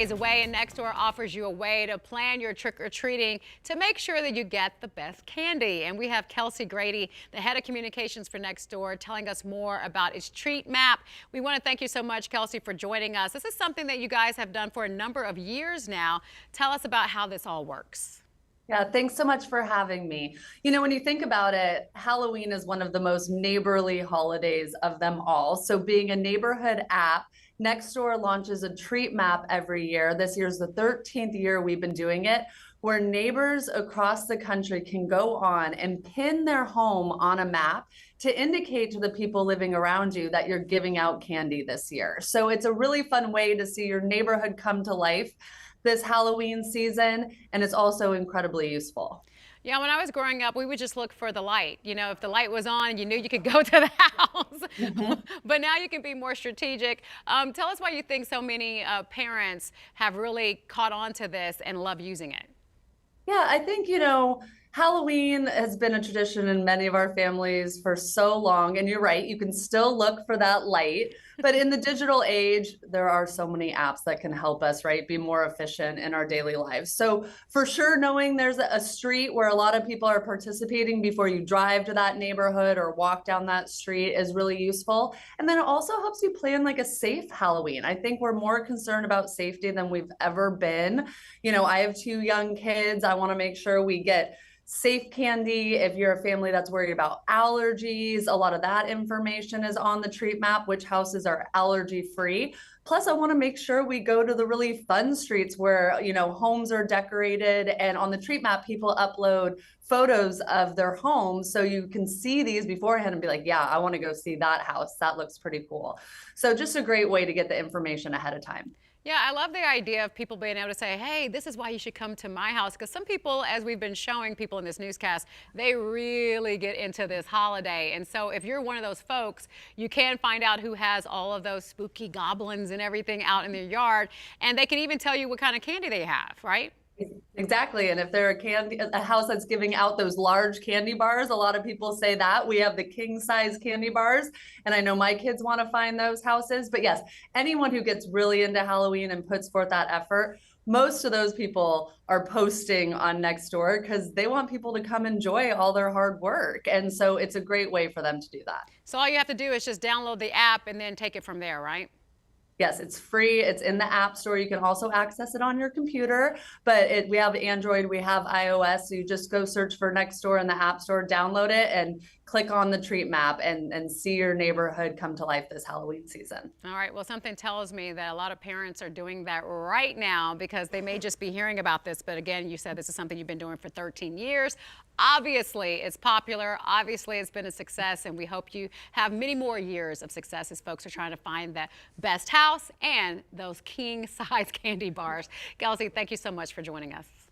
Is away, and Nextdoor offers you a way to plan your trick-or-treating to make sure that you get the best candy. And we have Kelsey Grady, the head of communications for Nextdoor, telling us more about its treat map. We want to thank you so much, Kelsey, for joining us. This is something that you guys have done for a number of years now. Tell us about how this all works. Yeah, thanks so much for having me. You know, when you think about it, Halloween is one of the most neighborly holidays of them all. So being a neighborhood app, Nextdoor launches a treat map every year. This year's the 13th year we've been doing it, where neighbors across the country can go on and pin their home on a map to indicate to the people living around you that you're giving out candy this year. So it's a really fun way to see your neighborhood come to life this Halloween season, and it's also incredibly useful. Yeah, when I was growing up, we would just look for the light. You know, if the light was on, you knew you could go to the house. Mhm. But now you can be more strategic. Tell us why you think so many parents have really caught on to this and love using it. Yeah, I think, Halloween has been a tradition in many of our families for so long. And you're right, you can still look for that light. But in the digital age, there are so many apps that can help us, right, be more efficient in our daily lives. So for sure, knowing there's a street where a lot of people are participating before you drive to that neighborhood or walk down that street is really useful. And then it also helps you plan like a safe Halloween. I think we're more concerned about safety than we've ever been. I have two young kids. I want to make sure we get safe candy. If you're a family that's worried about allergies, a lot of that information is on the treat map, which houses are allergy free. Plus, I want to make sure we go to the really fun streets where, homes are decorated, and on the treat map, people upload photos of their homes so you can see these beforehand and be like, yeah, I want to go see that house. That looks pretty cool. So just a great way to get the information ahead of time. Yeah, I love the idea of people being able to say, hey, this is why you should come to my house. Because some people, as we've been showing people in this newscast, they really get into this holiday. And so if you're one of those folks, you can find out who has all of those spooky goblins and everything out in their yard. And they can even tell you what kind of candy they have, right? Exactly. And if they're a house that's giving out those large candy bars, a lot of people say that. We have the king size candy bars. And I know my kids want to find those houses. But yes, anyone who gets really into Halloween and puts forth that effort, most of those people are posting on Nextdoor because they want people to come enjoy all their hard work. And so it's a great way for them to do that. So all you have to do is just download the app and then take it from there, right? Yes, it's free. It's in the App Store. You can also access it on your computer, but we have Android, we have iOS. So you just go search for Nextdoor in the App Store, download it, and click on the treat map and see your neighborhood come to life this Halloween season. All right. Well, something tells me that a lot of parents are doing that right now because they may just be hearing about this. But again, you said this is something you've been doing for 13 years. Obviously, it's popular. Obviously, it's been a success. And we hope you have many more years of success as folks are trying to find the best house and those king size candy bars. Kelsey, thank you so much for joining us.